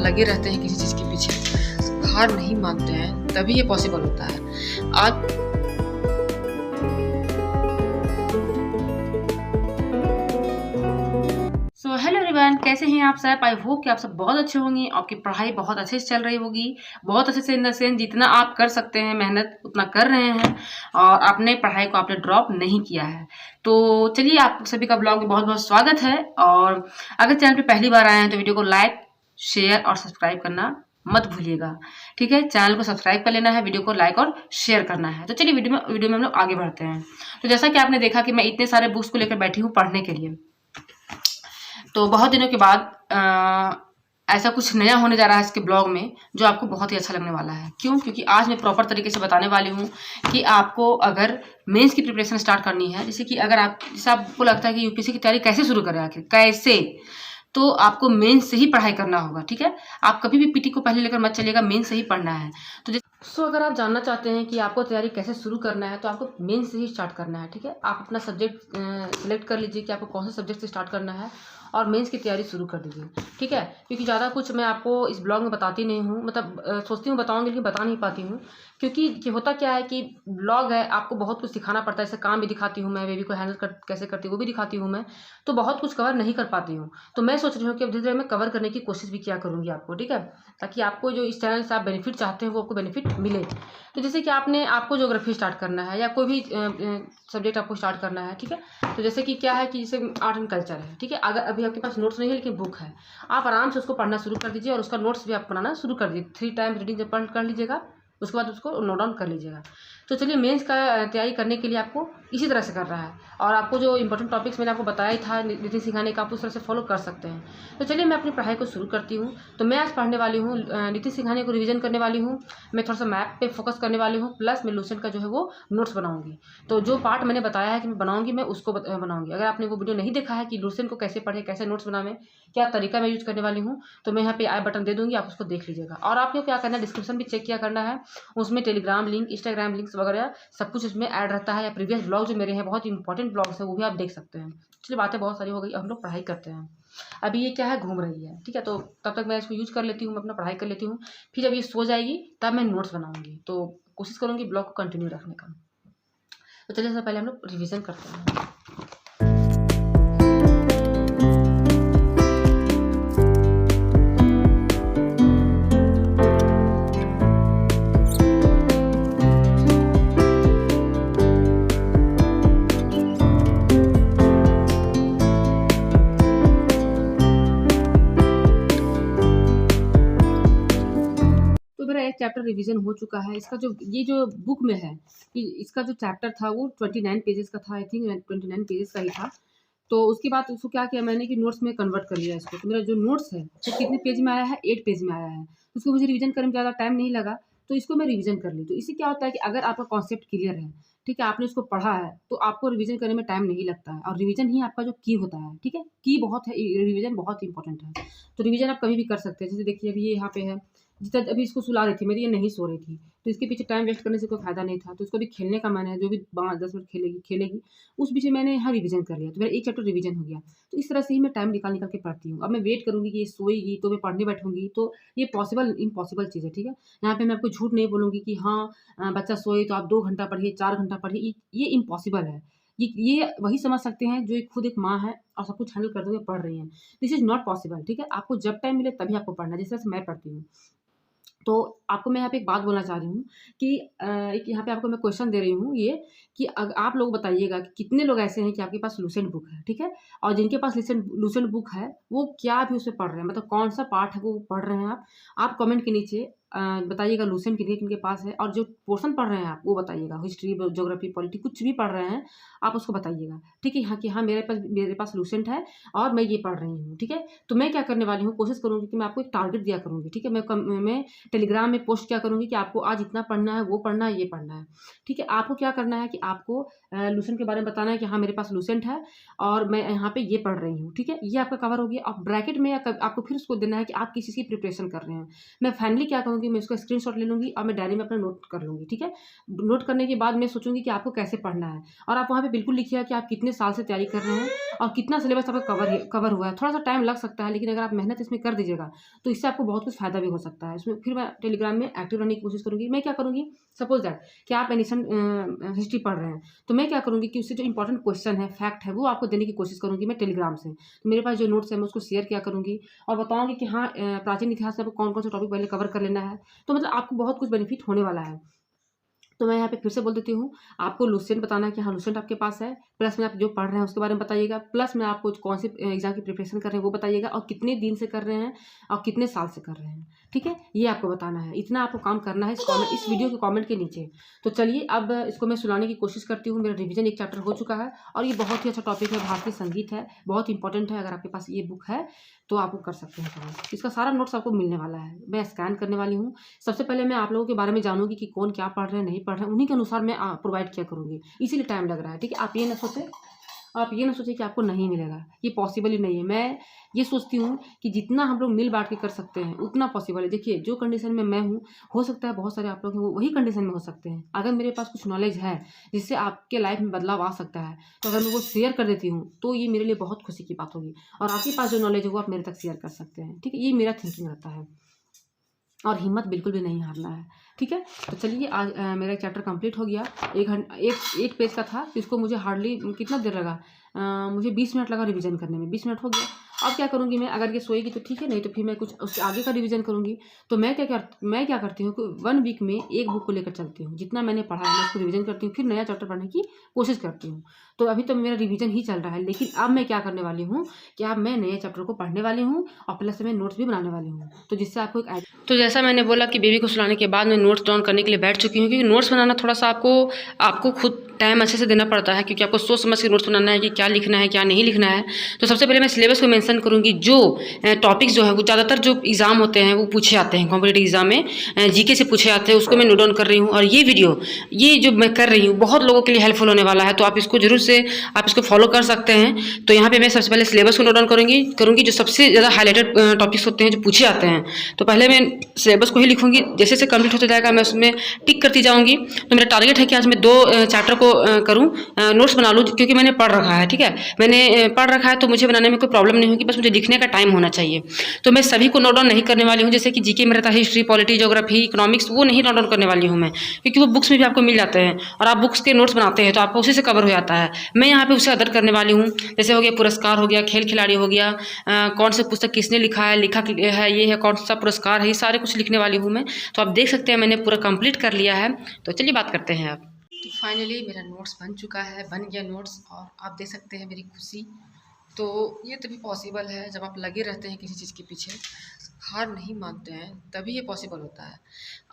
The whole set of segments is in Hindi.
लगे रहते हैं किसी चीज़ के पीछे, हार नहीं मानते हैं, तभी ये पॉसिबल होता है। आज हेलो एवरीवन, कैसे हैं आप सब? आई होप कि आप सब बहुत अच्छे होंगे। आपकी पढ़ाई बहुत अच्छे से चल रही होगी, बहुत अच्छे से इन द सेंस जितना आप कर सकते हैं मेहनत उतना कर रहे हैं और अपने पढ़ाई को आपने ड्रॉप नहीं किया है। तो चलिए, आप सभी का ब्लॉग में बहुत बहुत स्वागत है। और अगर चैनल पे पहली बार आए हैं तो वीडियो को लाइक, शेयर और सब्सक्राइब करना मत भूलिएगा, ठीक है? चैनल को सब्सक्राइब कर लेना है, वीडियो को लाइक और शेयर करना है। तो चलिए वीडियो में हम लोग आगे बढ़ते हैं। तो जैसा कि आपने देखा कि मैं इतने सारे बुक्स को लेकर बैठी हूँ पढ़ने के लिए, तो बहुत दिनों के बाद ऐसा कुछ नया होने जा रहा है इसके ब्लॉग में जो आपको बहुत ही अच्छा लगने वाला है। क्यों? क्योंकि आज मैं प्रॉपर तरीके से बताने वाली हूँ कि आपको अगर मेंस की प्रिपरेशन स्टार्ट करनी है, जैसे आपको लगता है कि यूपीएससी की तैयारी कैसे शुरू करें, आखिर कैसे, तो आपको मेंस से ही पढ़ाई करना होगा, ठीक है? आप कभी भी पीटी को पहले लेकर मत चलिएगा, मेंस से ही पढ़ना है। तो अगर आप जानना चाहते हैं कि आपको तैयारी कैसे शुरू करना है तो आपको मेंस से ही स्टार्ट करना है, ठीक है? आप अपना सब्जेक्ट सेलेक्ट कर लीजिए कि आपको कौन सा सब्जेक्ट से स्टार्ट करना है और मेंस की तैयारी शुरू कर दीजिए, ठीक है? क्योंकि ज़्यादा कुछ मैं आपको इस ब्लॉग में बताती नहीं हूँ, मतलब सोचती हूँ बताऊँगी लेकिन बता नहीं पाती हूँ, क्योंकि होता क्या है कि ब्लॉग है, आपको बहुत कुछ सिखाना पड़ता है। जैसे काम भी दिखाती हूँ मैं, बेबी को हैंडल कैसे करती हूँ वो भी दिखाती हूँ मैं, तो बहुत कुछ कवर नहीं कर पाती हूँ। तो मैं सोच रही हूँ कि अब धीरे-धीरे मैं कवर करने की कोशिश भी किया करूँगी आपको, ठीक है? ताकि आपको जो इस चैनल से आप बेनिफिट चाहते हैं वो आपको बेनिफिट मिले। तो जैसे कि आपको ज्योग्राफी स्टार्ट करना है या कोई भी सब्जेक्ट आपको स्टार्ट करना है, ठीक है? तो जैसे कि क्या है कि जैसे आर्ट एंड कल्चर है, ठीक है? अगर अभी आपके पास नोट्स नहीं है लेकिन बुक है, आप आराम से उसको पढ़ना शुरू कर दीजिए और उसका नोट्स भी आप बनाना शुरू कर दीजिए। 3 टाइम रीडिंग जब पढ़ कर लीजिएगा, उसके बाद उसको नोट डाउन कर लीजिएगा। तो चलिए, मेंस का तैयारी करने के लिए आपको इसी तरह से करना है और आपको जो इंपॉर्टेंट टॉपिक्स मैंने आपको बताया ही था नितिन सिखाने का, आप उस तरह से फॉलो कर सकते हैं। तो चलिए, मैं अपनी पढ़ाई को शुरू करती हूँ। तो मैं आज पढ़ने वाली हूँ, नितिन सिखाने को रिवीजन करने वाली हूँ। मैं थोड़ा सा मैप पे फोकस करने वाली हूँ, प्लस मैं लूसेंट का जो है वो नोट्स बनाऊंगी। तो जो पार्ट मैंने बताया है कि मैं बनाऊंगी, मैं उसको बनाऊंगी। अगर आपने वो वीडियो नहीं देखा है कि लूसेंट को कैसे पढ़े, कैसे नोट्स बनावे, क्या तरीका मैं यूज करने वाली हूँ, तो मैं यहाँ पे आई बटन दे दूंगी, आप उसको देख लीजिएगा। और आपको क्या करना है, डिस्क्रिप्शन भी चेक किया करना है, उसमें टेलीग्राम लिंक, इंस्टाग्राम लिंक्स वगैरह सब कुछ इसमें ऐड रहता है। या प्रीवियस ब्लॉग जो मेरे हैं, बहुत इंपॉर्टेंट ब्लॉग्स हैं, वो भी आप देख सकते हैं। चलिए, बातें बहुत सारी हो गई, अब हम लोग पढ़ाई करते हैं। अभी ये क्या है, घूम रही है, ठीक है? तो तब तक मैं इसको यूज कर लेती हूँ, मैं अपना पढ़ाई कर लेती हूँ। फिर जब ये सो जाएगी तब मैं नोट्स बनाऊंगी। तो कोशिश करूंगी ब्लॉग को कंटिन्यू रखने का। तो चलिए, सबसे पहले हम लोग रिविजन करते हैं। एक चैप्टर रिवीजन हो चुका है। इसका ये जो बुक में है कि इसका जो चैप्टर था वो 29 पेजेस का था, आई थिंक 29 पेजेस का ही था। तो उसके बाद उसको क्या किया मैंने कि नोट्स में कन्वर्ट कर लिया इसको। तो मेरा जो नोट्स है वो कितने पेज में आया है, 8 पेज में आया है। उसको मुझे रिवीजन करने में ज़्यादा टाइम नहीं लगा, तो इसको मैं रिवीजन कर ली। तो इससे क्या होता है कि अगर आपका कॉन्सेप्ट क्लियर है, ठीक है, आपने उसको पढ़ा है, तो आपको रिवीजन करने में टाइम नहीं लगता है। और रिवीजन ही आपका जो की होता है, ठीक है? की बहुत है, रिवीजन बहुत इंपॉर्टेंट है। तो रिवीजन आप कभी भी कर सकते हैं। जैसे देखिए, अभी ये यहाँ पे है, जितना अभी इसको सुला रही थी मेरी, ये नहीं सो रही थी, तो इसके पीछे टाइम वेस्ट करने से कोई फायदा नहीं था। तो इसको भी खेलने का मन है, जो भी 5-10 मिनट खेलेगी उस बीच में मैंने यहाँ रिवीजन कर लिया, तो मेरा एक चैप्टर रिवीजन हो गया। तो इस तरह से ही मैं टाइम निकाल के पढ़ती हूँ। अब मैं वेट करूँगी कि ये सोएगी तो मैं पढ़ने बैठूंगी, तो ये इम्पॉसिबल चीज़ है, ठीक है? यहाँ पे मैं आपको झूठ नहीं बोलूँगी कि हाँ बच्चा सोए तो आप 2 घंटा पढ़िए, 4 घंटा पढ़िए, ये इम्पॉसिबल है। ये वही समझ सकते हैं जो खुद एक माँ है और सब कुछ हैंडल करते हुए पढ़ रही हैं। दिस इज़ नॉट पॉसिबल, ठीक है? आपको जब टाइम मिले तभी आपको पढ़ना है, जिस तरह से मैं पढ़ती हूँ। तो आपको मैं यहाँ पे एक बात बोलना चाह रही हूँ कि एक यहाँ पे आपको मैं क्वेश्चन दे रही हूँ ये कि आप लोग बताइएगा कि कितने लोग ऐसे हैं कि आपके पास लूसेंट बुक है, ठीक है? और जिनके पास लूसेंट बुक है वो क्या भी उसमें पढ़ रहे हैं, मतलब कौन सा पार्ट है वो पढ़ रहे हैं आप कमेंट के नीचे बताइएगा लूसेंट किनके पास है। और जो पोर्शन पढ़ रहे हैं आप वो बताइएगा, हिस्ट्री, ज्योग्राफी, पॉलिटी, कुछ भी पढ़ रहे हैं आप उसको बताइएगा, ठीक है? हाँ कि हाँ मेरे पास लूसेंट है और मैं ये पढ़ रही हूँ, ठीक है? तो मैं क्या करने वाली हूँ, कोशिश करूँगी कि मैं आपको एक टारगेट दिया करूँगी, ठीक है? मैं टेलीग्राम में पोस्ट क्या करूँगी कि आपको आज इतना पढ़ना है, वो पढ़ना है, ये पढ़ना है, ठीक है? आपको क्या करना है कि आपको लूसेंट के बारे में बताना है कि हाँ मेरे पास लूसेंट है और मैं यहाँ पे ये पढ़ रही हूँ, ठीक है? ये आपका कवर हो गया। अब ब्रैकेट में आपको फिर उसको देना है कि आप किस चीज़ की प्रिपरेशन कर रहे हैं। मैं फाइनली क्या कहूँगी करूँगी, मैं इसका स्क्रीनशॉट ले लूँगी और मैं डायरी में अपना नोट कर लूँगी, ठीक है। नोट करने के बाद मैं सोचूंगी कि आपको कैसे पढ़ना है, और आप वहाँ पे बिल्कुल लिखिएगा कि आप कितने साल से तैयारी कर रहे हैं और कितना सिलेबस आपका कवर हुआ है। थोड़ा सा टाइम लग सकता है, लेकिन अगर आप मेहनत इसमें कर दीजिएगा तो इससे आपको बहुत कुछ फ़ायदा भी हो सकता है। इसमें फिर मैं टेलीग्राम में एक्टिव रहने की कोशिश करूँगी। मैं क्या करूँगी, सपोज दैट कि आप एनिशन हिस्ट्री पढ़ रहे हैं, तो मैं क्या करूँगी कि उससे जो इंपॉर्टेंट क्वेश्चन है, फैक्ट है, वो आपको देने की कोशिश करूँगी मैं टेलीग्राम से। तो मेरे पास जो नोट्स है मैं उसको शेयर किया करूँगी और बताऊँगी कि हाँ, प्राचीन इतिहास से आपको कौन कौन से टॉपिक पहले कवर कर लेना है। तो मतलब आपको बहुत कुछ बेनिफिट होने वाला है। तो मैं यहाँ पे फिर से बोल देती हूँ, आपको लुसेंट बताना है कि हाँ लुसेंट आपके पास है, प्लस में आप जो पढ़ रहे हैं उसके बारे में बताइएगा, प्लस में आपको कौन सी एग्जाम की प्रिपरेशन कर रहे हैं वो बताइएगा, और कितने दिन से कर रहे हैं और कितने साल से कर रहे हैं, ठीक है। ये आपको बताना है, इतना आपको काम करना है इस वीडियो के कॉमेंट के नीचे। तो चलिए अब इसको मैं सुनाने की कोशिश करती हूँ। मेरा रिविजन एक चैप्टर हो चुका है और ये बहुत ही अच्छा टॉपिक है, भारतीय संगीत है, बहुत इंपॉर्टेंट है। अगर आपके पास ये बुक है तो आप कर सकते हैं काम। इसका सारा नोट्स आपको मिलने वाला है, मैं स्कैन करने वाली हूँ। सबसे पहले मैं आप लोगों के बारे में जानूंगी कि कौन क्या पढ़ रहे हैं, नहीं पढ़ रहे हैं, उन्हीं के अनुसार मैं प्रोवाइड किया करूँगी, इसीलिए टाइम लग रहा है, ठीक है। आप ये ना सोचें कि आपको नहीं मिलेगा, ये पॉसिबल ही नहीं है। मैं ये सोचती हूँ कि जितना हम लोग मिल बांट के कर सकते हैं उतना पॉसिबल है। देखिए जो कंडीशन में मैं हूँ, हो सकता है बहुत सारे आप लोग हैं वो वही कंडीशन में हो सकते हैं। अगर मेरे पास कुछ नॉलेज है जिससे आपके लाइफ में बदलाव आ सकता है, तो अगर मैं वो शेयर कर देती हूँ तो ये मेरे लिए बहुत खुशी की बात होगी। और आपके पास जो नॉलेज है वो आप मेरे तक शेयर कर सकते हैं, ठीक है। ये मेरा थिंकिंग रहता है, और हिम्मत बिल्कुल भी नहीं हारना है, ठीक है। तो चलिए आज मेरा चैप्टर कंप्लीट हो गया। एक पेज का था, तो इसको मुझे हार्डली कितना देर लगा, मुझे 20 मिनट लगा रिवीजन करने में, 20 मिनट हो गया। अब क्या करूँगी मैं, अगर ये सोएगी तो ठीक है, नहीं तो फिर मैं कुछ उसके आगे का रिवीजन करूँगी। तो मैं क्या करती हूँ कि 1 वीक में एक बुक को लेकर चलती हूँ, जितना मैंने पढ़ा है मैं उसको रिवीजन करती हूँ, फिर नया चैप्टर पढ़ने की कोशिश करती हूँ। तो अभी तो मेरा रिवीजन ही चल रहा है, लेकिन अब मैं क्या करने वाली हूँ कि अब मैं नए चैप्टर को पढ़ने वाली हूँ और प्लस मैं नोट्स भी बनाने वाली हूँ, तो जिससे आपको एक तो जैसा मैंने बोला कि बेबी को सुलाने के बाद मैं नोट्स डाउन करने के लिए बैठ चुकी हूँ, क्योंकि नोट्स बनाना थोड़ा सा आपको खुद टाइम अच्छे से देना पड़ता है, क्योंकि आपको सोच समझ के नोट्स बनाना है कि क्या लिखना है क्या नहीं लिखना है। तो सबसे पहले मैं सिलेबस को मेंशन करूँगी। जो टॉपिक्स जो है वो ज़्यादातर जो एग्जाम होते हैं वो पूछे आते हैं, कॉम्पिटेटिव एग्जाम में जीके से पूछे आते हैं, उसको मैं नोट डाउन कर रही हूँ। और ये वीडियो ये जो मैं कर रही हूँ बहुत लोगों के लिए हेल्पफुल होने वाला है, तो आप इसको जरूर से आप इसको फॉलो कर सकते हैं। तो यहाँ पे मैं सबसे पहले सिलेबस को नोट डाउन करूँगी जो सबसे ज़्यादा हाईलाइटेड टॉपिक्स होते हैं जो पूछे आते हैं। तो पहले मैं सिलेबस को ही लिखूंगी, जैसे जैसे कंप्लीट होता जाएगा मैं उसमें टिक करती जाऊंगी। तो मेरा टारगेट है कि आज मैं 2 चैप्टर को करूँ, नोट्स बना लूँ, क्योंकि मैंने पढ़ रखा है, ठीक है। मैंने पढ़ रखा है तो मुझे बनाने में कोई प्रॉब्लम नहीं होगी, बस मुझे लिखने का टाइम होना चाहिए। तो मैं सभी को नोट डाउन नहीं करने वाली हूँ, जैसे कि जीके में रहता है हिस्ट्री, पॉलिटी, ज्योग्राफी, इकोनॉमिक्स, वो नहीं नोट डाउन करने वाली हूँ मैं, क्योंकि वो बुक्स में भी आपको मिल जाते हैं और आप बुक्स के नोट्स बनाते हैं तो आपको उसी से कवर हो जाता है। मैं यहाँ पे उसे अदर करने वाली हूँ, जैसे हो गया पुरस्कार, हो गया खेल खिलाड़ी, हो गया कौन सा पुस्तक किसने लिखा है, ये है कौन सा पुरस्कार है, ये सारे कुछ लिखने वाली हूँ मैं। तो आप देख सकते हैं मैंने पूरा कंप्लीट कर लिया है। तो चलिए बात करते हैं अब। तो फाइनली मेरा नोट्स बन चुका है, बन गया नोट्स, और आप देख सकते हैं मेरी खुशी। तो ये तभी पॉसिबल है जब आप लगे रहते हैं किसी चीज़ के पीछे, हार नहीं मानते हैं, तभी ये पॉसिबल होता है।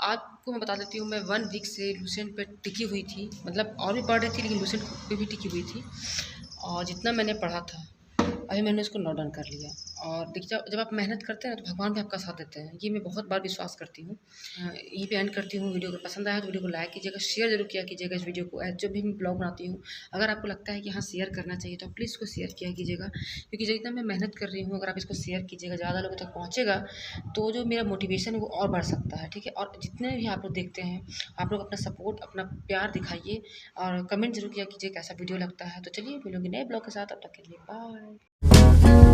आपको मैं बता देती हूँ, मैं 1 वीक से लुसेंट पे टिकी हुई थी, मतलब और भी पढ़ रही थी लेकिन लुसेंट पे भी टिकी हुई थी। और जितना मैंने पढ़ा था अभी मैंने उसको नोट डाउन कर लिया। और देखिए जब आप मेहनत करते हैं तो भगवान भी आपका साथ देते हैं, ये मैं बहुत बार विश्वास करती हूँ। यहीं पे एंड करती हूँ। वीडियो को पसंद आया तो वीडियो को लाइक कीजिएगा, शेयर जरूर किया कीजिएगा इस वीडियो को। जब भी मैं ब्लॉग बनाती हूँ अगर आपको लगता है कि हाँ शेयर करना चाहिए तो प्लीज़ इसको शेयर किया कीजिएगा, क्योंकि जितना मैं मेहनत कर रही हूँ अगर आप इसको शेयर कीजिएगा, ज़्यादा लोगों तक पहुँचेगा तो जो मेरा मोटिवेशन है वो और बढ़ सकता है, ठीक है। और जितने भी आप लोग देखते हैं आप लोग अपना सपोर्ट, अपना प्यार दिखाइए और कमेंट जरूर किया कीजिए कैसा वीडियो लगता है। तो चलिए मिलूंगी नए ब्लॉग के साथ, तब तक के लिए बाय।